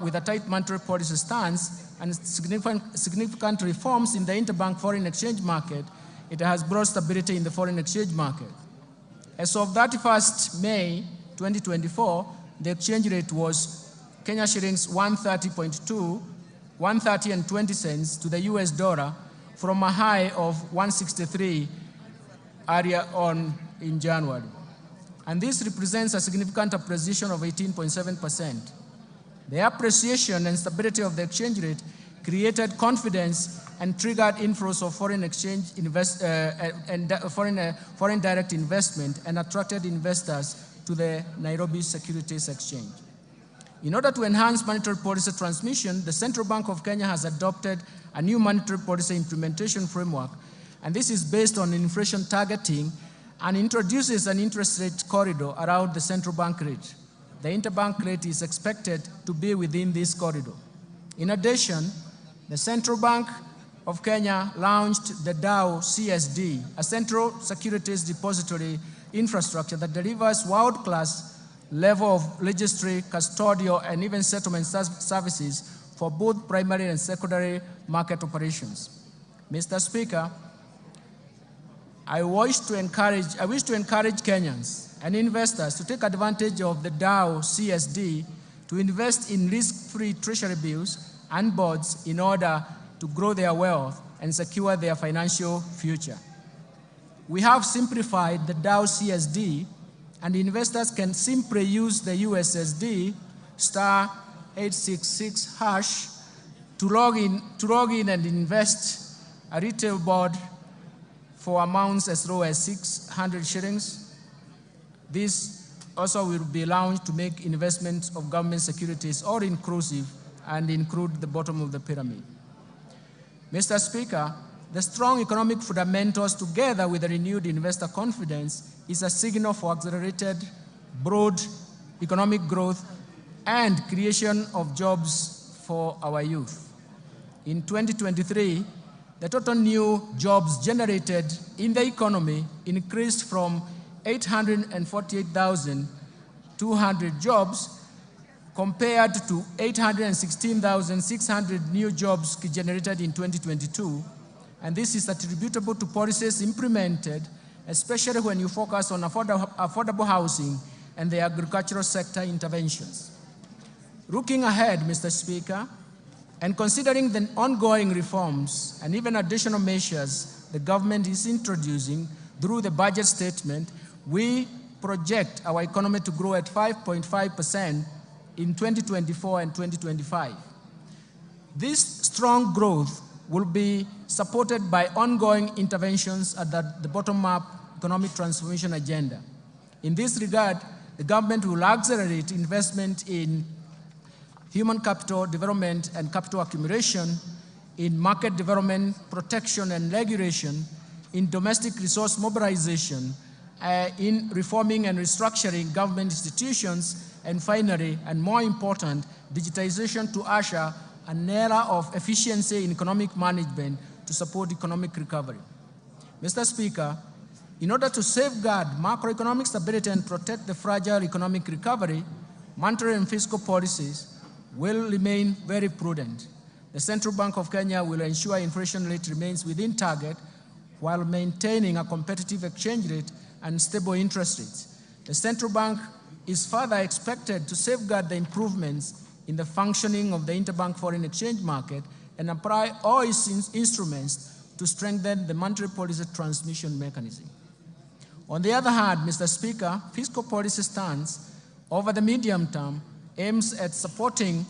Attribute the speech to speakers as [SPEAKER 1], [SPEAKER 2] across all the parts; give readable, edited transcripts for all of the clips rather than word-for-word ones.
[SPEAKER 1] with a tight monetary policy stance and significant reforms in the interbank foreign exchange market, it has brought stability in the foreign exchange market. As of 31st May 2024, the exchange rate was Kenya shillings 130.2, 130.20 to the US dollar from a high of 163 earlier on in January. And this represents a significant appreciation of 18.7%. The appreciation and stability of the exchange rate created confidence and triggered inflows of foreign exchange foreign direct investment and attracted investors to the Nairobi Securities Exchange. In order to enhance monetary policy transmission, the Central Bank of Kenya has adopted a new monetary policy implementation framework, and this is based on inflation targeting and introduces an interest rate corridor around the central bank rate. The interbank rate is expected to be within this corridor. In addition, the Central Bank of Kenya launched the DAO CSD, a central securities depository infrastructure that delivers world-class level of registry, custodial, and even settlement services for both primary and secondary market operations. Mr. Speaker, I wish to encourage Kenyans and investors to take advantage of the DAO CSD to invest in risk-free treasury bills and bonds in order to grow their wealth and secure their financial future. We have simplified the DAO CSD, and investors can simply use the USSD *866# to log in and invest a retail bond for amounts as low as 600 shillings. This also will be launched to make investments of government securities all inclusive and include the bottom of the pyramid. Mr. Speaker, the strong economic fundamentals together with the renewed investor confidence is a signal for accelerated, broad economic growth and creation of jobs for our youth. In 2023, the total new jobs generated in the economy increased from 848,200 jobs compared to 816,600 new jobs generated in 2022. And this is attributable to policies implemented, especially when you focus on affordable housing and the agricultural sector interventions. Looking ahead, Mr. Speaker, and considering the ongoing reforms and even additional measures the government is introducing through the budget statement, we project our economy to grow at 5.5% in 2024 and 2025. This strong growth will be supported by ongoing interventions at the bottom-up economic transformation agenda. In this regard, the government will accelerate investment in human capital development and capital accumulation, in market development, protection and regulation, in domestic resource mobilization, in reforming and restructuring government institutions, and finally, and more important, digitization to usher an era of efficiency in economic management to support economic recovery. Mr. Speaker, in order to safeguard macroeconomic stability and protect the fragile economic recovery, monetary and fiscal policies will remain very prudent. The Central Bank of Kenya will ensure inflation rate remains within target while maintaining a competitive exchange rate and stable interest rates. The Central Bank is further expected to safeguard the improvements in the functioning of the interbank foreign exchange market and apply all its instruments to strengthen the monetary policy transmission mechanism. On the other hand, Mr. Speaker, fiscal policy stance over the medium term aims at supporting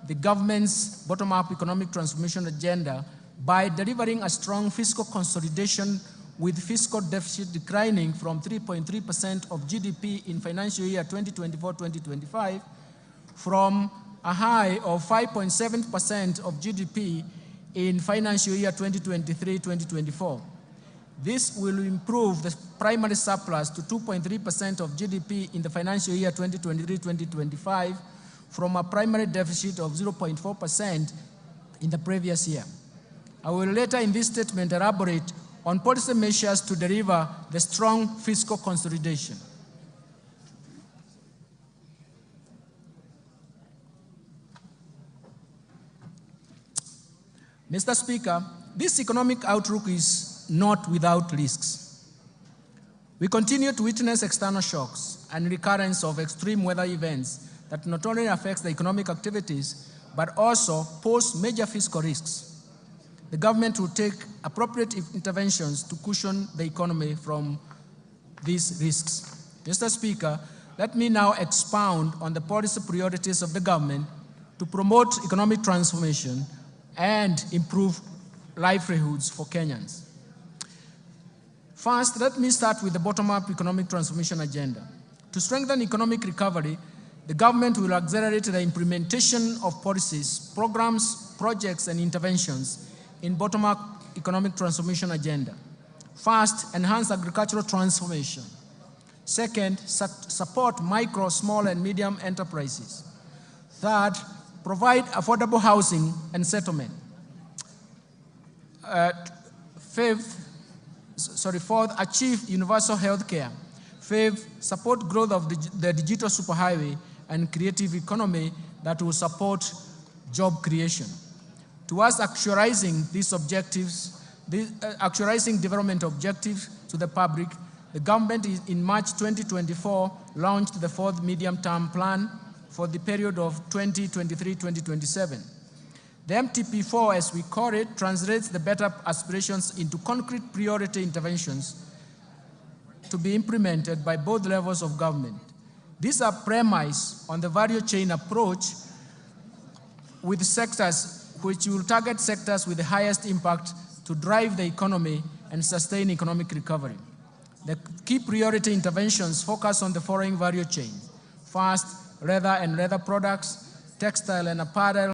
[SPEAKER 1] the government's bottom-up economic transformation agenda by delivering a strong fiscal consolidation with fiscal deficit declining from 3.3% of GDP in financial year 2024-2025 from a high of 5.7% of GDP in financial year 2023-2024. This will improve the primary surplus to 2.3% of GDP in the financial year 2023-2025 from a primary deficit of 0.4% in the previous year. I will later in this statement elaborate on policy measures to deliver the strong fiscal consolidation. Mr. Speaker, this economic outlook is not without risks. We continue to witness external shocks and recurrence of extreme weather events that not only affects the economic activities, but also pose major fiscal risks. The government will take appropriate interventions to cushion the economy from these risks. Mr. Speaker, let me now expound on the policy priorities of the government to promote economic transformation and improve livelihoods for Kenyans. First, let me start with the bottom-up economic transformation agenda. To strengthen economic recovery, the government will accelerate the implementation of policies, programs, projects, and interventions in bottom-up economic transformation agenda. First, enhance agricultural transformation. Second, support micro, small, and medium enterprises. Third, provide affordable housing and settlement. Fourth, achieve universal health care. Fifth, support growth of the digital superhighway and creative economy that will support job creation. Towards actualizing these objectives, actualizing development objectives to the public, the government in March 2024 launched the fourth medium-term plan for the period of 2023-2027. The MTP4, as we call it, translates the better aspirations into concrete priority interventions to be implemented by both levels of government. These are premised on the value chain approach with sectors which will target sectors with the highest impact to drive the economy and sustain economic recovery. The key priority interventions focus on the following value chains. First, leather and leather products, textile and apparel,